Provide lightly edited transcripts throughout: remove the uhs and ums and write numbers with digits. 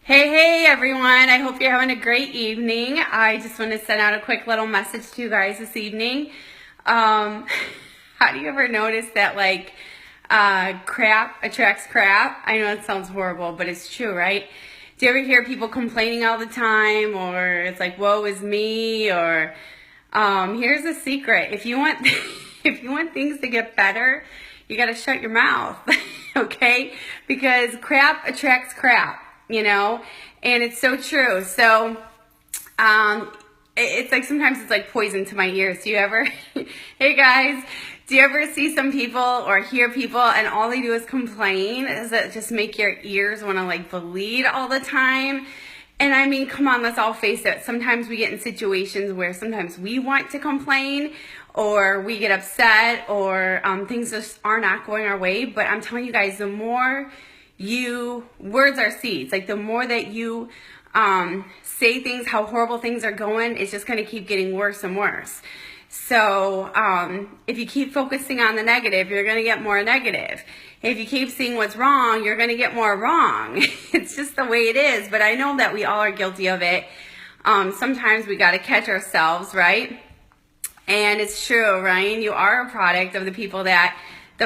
Hey everyone, I hope you're having a great evening. I just want to send out a quick little message to you guys this evening. How do you ever notice that crap attracts crap? I know it sounds horrible, but it's true, right? Do you ever hear people complaining all the time, or it's like, woe is me, or here's a secret. If you want if you want things to get better, you got to shut your mouth, okay? Because crap attracts crap. And it's so true. So, it's like sometimes it's like poison to my ears. Do you ever, hey guys, do you ever see some people or hear people and all they do is complain? Does it just make your ears want to bleed all the time? And I mean, come on, let's all face it. Sometimes we get in situations where sometimes we want to complain or we get upset or things just are not going our way. But I'm telling you guys, the more words are seeds. The more that you say things, how horrible things are going, it's just going to keep getting worse and worse. So if you keep focusing on the negative, you're going to get more negative. If you keep seeing what's wrong, you're going to get more wrong. It's just the way it is. But I know that we all are guilty of it. Sometimes we got to catch ourselves, right? And it's true, Ryan, you are a product of the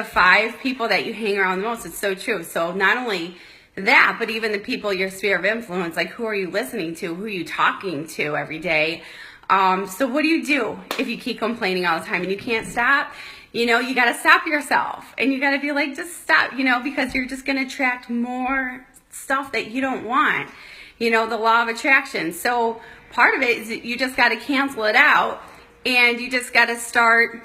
5 people that you hang around the most. It's so true. So not only that, but even the people, your sphere of influence, who are you listening to? Who are you talking to every day? So what do you do if you keep complaining all the time and you can't stop? You got to stop yourself and you got to be just stop, because you're just going to attract more stuff that you don't want. The law of attraction. So part of it is you just got to cancel it out and you just got to start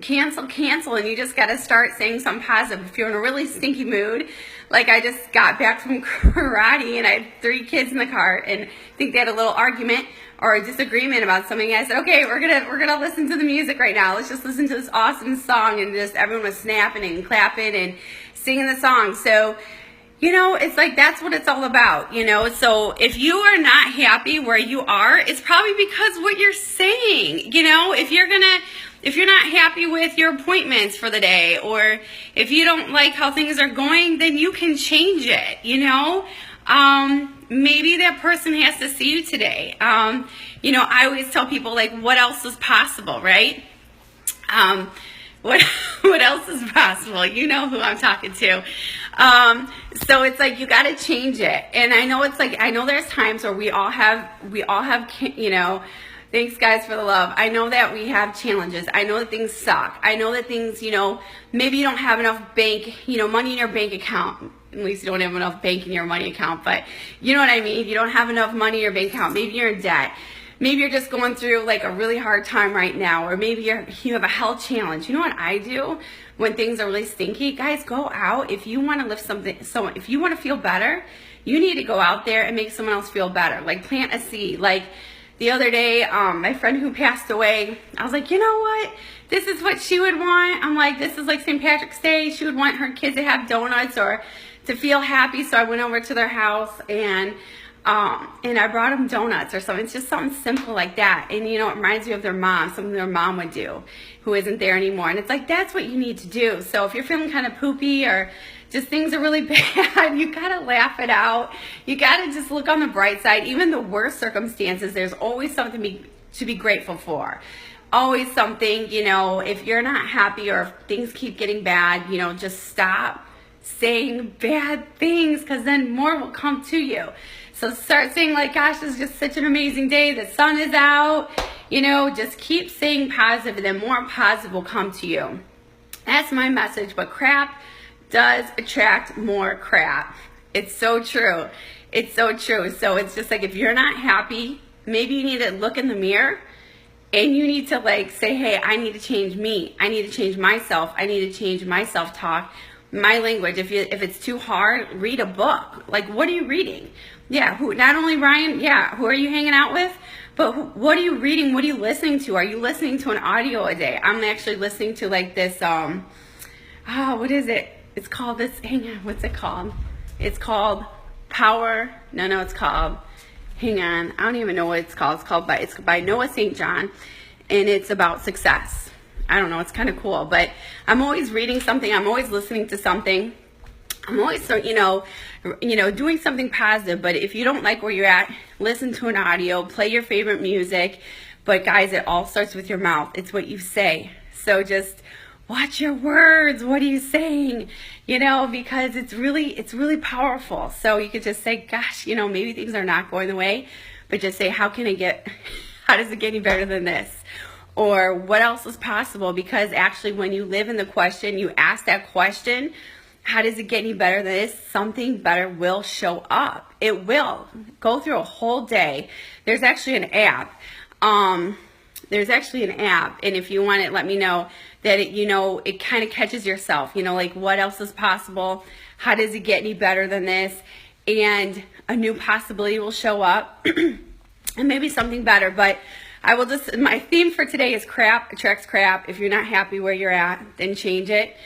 cancel, and you just got to start saying something positive. If you're in a really stinky mood, I just got back from karate and I had 3 kids in the car and I think they had a little argument or a disagreement about something. I said, okay, we're gonna listen to the music right now. Let's just listen to this awesome song, and just everyone was snapping and clapping and singing the song. So it's that's what it's all about, So if you are not happy where you are, it's probably because what you're saying, if you're not happy with your appointments for the day, or if you don't like how things are going, then you can change it, Maybe that person has to see you today. I always tell people, what else is possible, right? What else is possible? You know who I'm talking to. So it's you got to change it. And I know I know there's times where we all have, thanks guys for the love. I know that we have challenges. I know that things suck. I know that things, maybe you don't have enough money in your bank account. At least you don't have enough bank in your money account, but you know what I mean? You don't have enough money in your bank account. Maybe you're in debt. Maybe you're just going through a really hard time right now, or maybe you have a health challenge. You know what I do when things are really stinky? Guys, go out. If you want to lift something, so if you want to feel better, you need to go out there and make someone else feel better. Plant a seed. The other day, my friend who passed away, I was you know what? This is what she would want. I'm this is St. Patrick's Day. She would want her kids to have donuts or to feel happy. So I went over to their house and I brought them donuts or something. It's just something simple like that. And it reminds me of their mom, something their mom would do, who isn't there anymore. And it's that's what you need to do. So if you're feeling kind of poopy or just things are really bad, you gotta laugh it out. You gotta just look on the bright side. Even the worst circumstances, there's always something to be grateful for. Always something, if you're not happy or if things keep getting bad, just stop saying bad things, because then more will come to you. So start saying gosh, this is just such an amazing day. The sun is out. Just keep saying positive, and then more positive will come to you. That's my message. But crap does attract more crap. It's so true. It's so true. So it's just if you're not happy, maybe you need to look in the mirror and you need to say, hey, I need to change me. I need to change myself. I need to change my self-talk, my language. If it's too hard, read a book. What are you reading? Yeah, not only Ryan, who are you hanging out with? But what are you reading? What are you listening to? Are you listening to an audio a day? I'm actually listening to this, what is it? It's called this, hang on, what's it called? It's called Power, it's called, hang on, I don't even know what it's called. It's by Noah St. John, and it's about success. I don't know, it's kind of cool, but I'm always reading something. I'm always listening to something. I'm always, doing something positive. But if you don't like where you're at, listen to an audio, play your favorite music. But guys, it all starts with your mouth. It's what you say. So just watch your words. What are you saying? Because it's really powerful. So you could just say, gosh, maybe things are not going the way, but just say, how does it get any better than this? Or what else is possible? Because actually when you live in the question, you ask that question, how does it get any better than this? Something better will show up. It will. Go through a whole day. There's actually an app. And if you want it, let me know that it kind of catches yourself, like what else is possible? How does it get any better than this? And a new possibility will show up and maybe something better. But my theme for today is crap attracts crap. If you're not happy where you're at, then change it.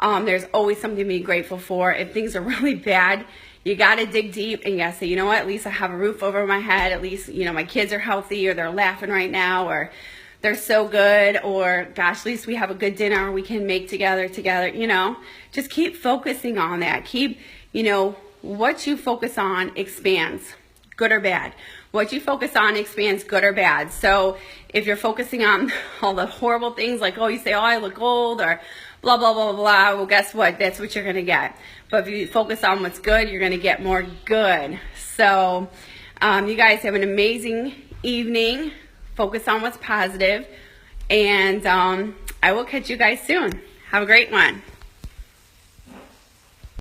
There's always something to be grateful for. If things are really bad, you got to dig deep and you got to say, you know what, at least I have a roof over my head. At least, my kids are healthy, or they're laughing right now, or they're so good, or gosh, at least we have a good dinner we can make together. Just keep focusing on that. Keep, what you focus on expands, good or bad. What you focus on expands, good or bad. So if you're focusing on all the horrible things, like, you say, I look old, or blah, blah, blah, blah, well, guess what? That's what you're going to get. But if you focus on what's good, you're going to get more good. So you guys have an amazing evening. Focus on what's positive. And I will catch you guys soon. Have a great one.